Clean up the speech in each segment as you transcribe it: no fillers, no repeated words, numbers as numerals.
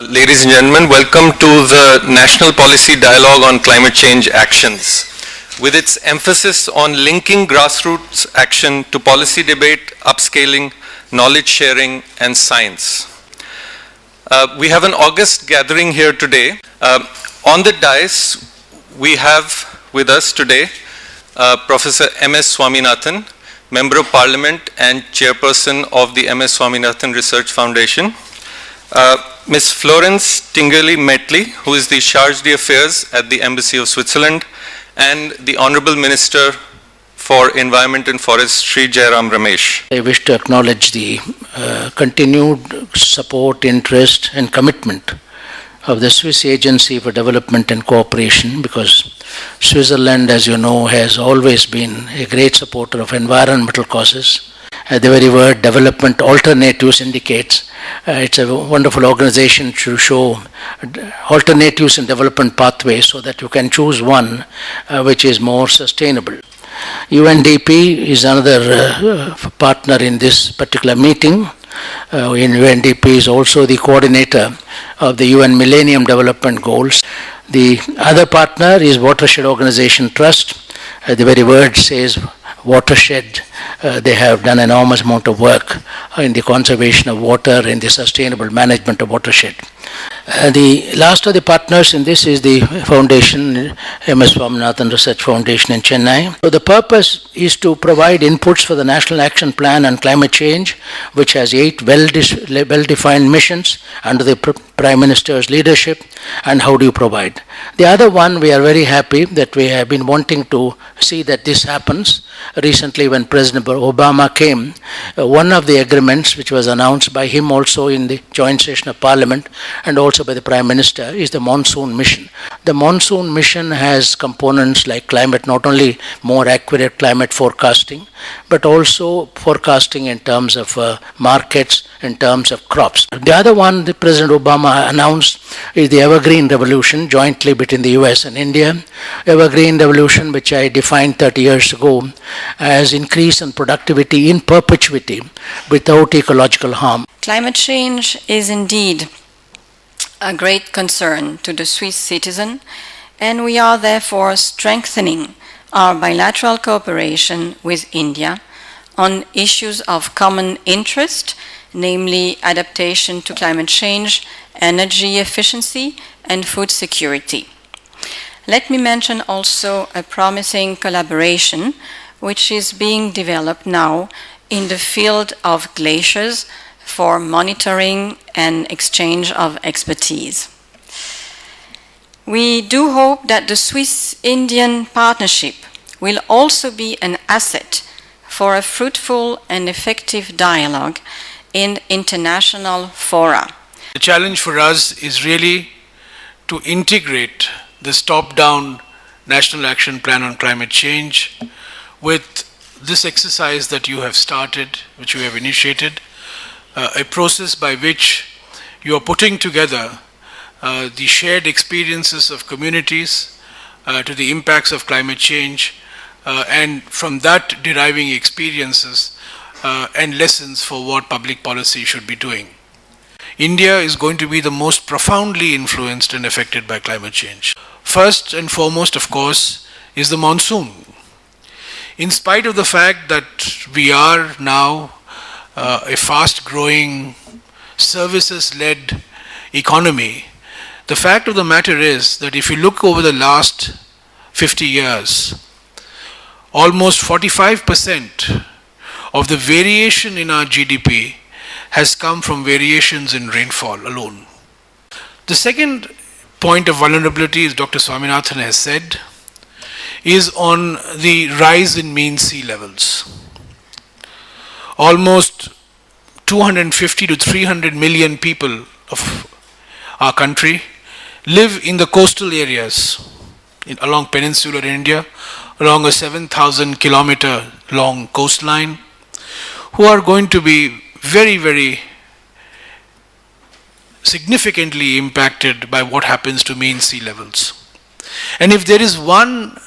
Ladies and gentlemen, welcome to the National Policy Dialogue on Climate Change Actions. With its emphasis on linking grassroots action to policy debate, upscaling, knowledge sharing, and science. We have an august gathering here today. On the dais, we have with us today Professor M.S. Swaminathan, Member of Parliament and Chairperson of the M.S. Swaminathan Research Foundation. Ms. Florence Tingelli-Metley, who is the Charge d'Affaires at the Embassy of Switzerland, and the Honorable Minister for Environment and Forestry, Jairam Ramesh. I wish to acknowledge the continued support, interest, and commitment of the Swiss Agency for Development and Cooperation, because Switzerland, as you know, has always been a great supporter of environmental causes. The very word development alternatives indicates it's a wonderful organization to show alternatives in development pathways so that you can choose one which is more sustainable. UNDP is another partner in this particular meeting. UNDP is also the coordinator of the UN Millennium Development Goals. The other partner is Watershed Organization Trust. The very word says watershed. They have done an enormous amount of work in the conservation of water and the sustainable management of watershed. The last of the partners in this is the foundation, M.S. Swaminathan Research Foundation in Chennai. So the purpose is to provide inputs for the National Action Plan on Climate Change, which has 8 well-defined missions under the Prime Minister's leadership. And how do you provide? The other one, we are very happy that we have been wanting to see that this happens. Recently, when President Obama came, one of the agreements which was announced by him also in the joint session of Parliament and also by the Prime Minister is the monsoon mission. The monsoon mission has components like climate, not only more accurate climate forecasting, but also forecasting in terms of markets, in terms of crops. The other one that President Obama announced is the Evergreen Revolution, jointly between the US and India. Evergreen Revolution, which I defined 30 years ago as increase in productivity in perpetuity without ecological harm. Climate change is indeed a great concern to the Swiss citizen, and we are therefore strengthening our bilateral cooperation with India on issues of common interest, namely adaptation to climate change, energy efficiency, and food security. Let me mention also a promising collaboration which is being developed now in the field of glaciers for monitoring and exchange of expertise. We do hope that the Swiss-Indian partnership will also be an asset for a fruitful and effective dialogue in international fora. The challenge for us is really to integrate this top-down National Action Plan on Climate Change with this exercise that you have started, which you have initiated, a process by which you are putting together the shared experiences of communities to the impacts of climate change, and from that deriving experiences and lessons for what public policy should be doing. India is going to be the most profoundly influenced and affected by climate change. First and foremost, of course, is the monsoon. In spite of the fact that we are now a fast-growing, services-led economy, the fact of the matter is that if you look over the last 50 years, almost 45% of the variation in our GDP has come from variations in rainfall alone. The second point of vulnerability, as Dr. Swaminathan has said, is on the rise in mean sea levels. Almost 250 to 300 million people of our country live in the coastal areas along peninsular India, along a 7,000 kilometer long coastline, who are going to be very, very significantly impacted by what happens to mean sea levels. And if there is one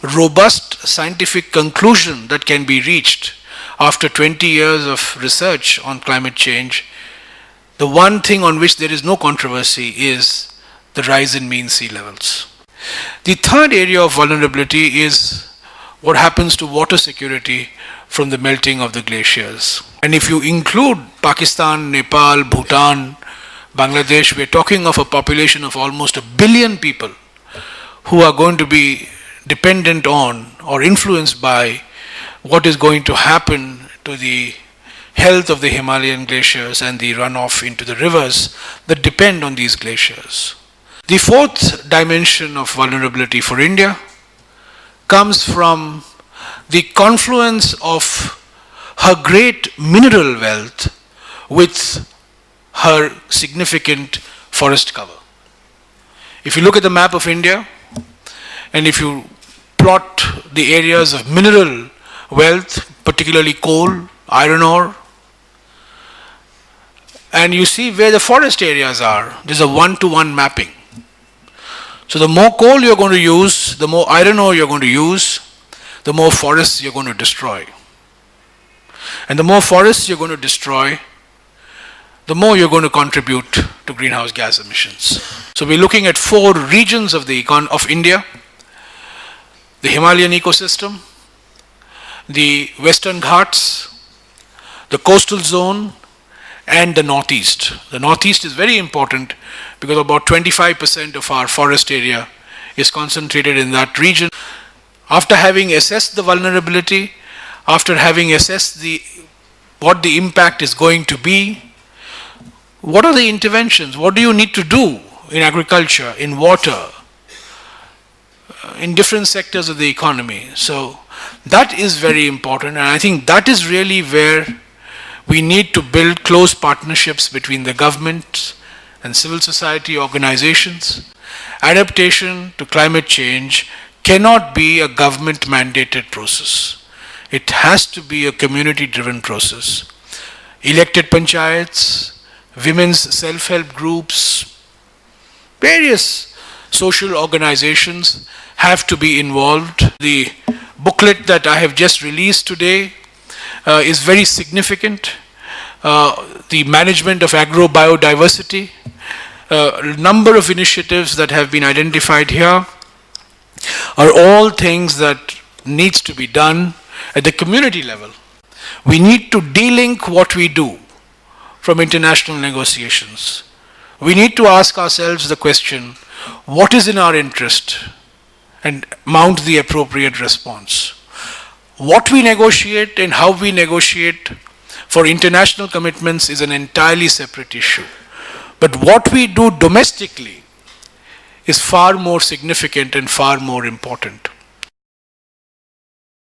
robust scientific conclusion that can be reached after 20 years of research on climate change, the one thing on which there is no controversy is the rise in mean sea levels. The third area of vulnerability is what happens to water security from the melting of the glaciers. And if you include Pakistan, Nepal, Bhutan, Bangladesh, we are talking of a population of almost 1 billion people who are going to be dependent on or influenced by what is going to happen to the health of the Himalayan glaciers and the runoff into the rivers that depend on these glaciers. The fourth dimension of vulnerability for India comes from the confluence of her great mineral wealth with her significant forest cover. If you look at the map of India, and if you plot the areas of mineral wealth, particularly coal, iron ore, and you see where the forest areas are, there's a one-to-one mapping. So the more coal you're going to use, the more iron ore you're going to use, the more forests you're going to destroy. And the more forests you're going to destroy, the more you're going to contribute to greenhouse gas emissions. So we're looking at 4 regions of India: the Himalayan ecosystem, the Western Ghats, the coastal zone, and the Northeast. The Northeast is very important because about 25% of our forest area is concentrated in that region. After having assessed the vulnerability, after having assessed what the impact is going to be, what are the interventions? What do you need to do in agriculture, in water, in different sectors of the economy? So that is very important, and I think that is really where we need to build close partnerships between the government and civil society organizations. Adaptation to climate change cannot be a government-mandated process. It has to be a community-driven process. Elected panchayats, women's self-help groups, various social organizations have to be involved. The booklet that I have just released today is very significant. The management of agro-biodiversity, a number of initiatives that have been identified here are all things that needs to be done at the community level. We need to de-link what we do from international negotiations. We need to ask ourselves the question, what is in our interest, and mount the appropriate response. What we negotiate and how we negotiate for international commitments is an entirely separate issue. But what we do domestically is far more significant and far more important.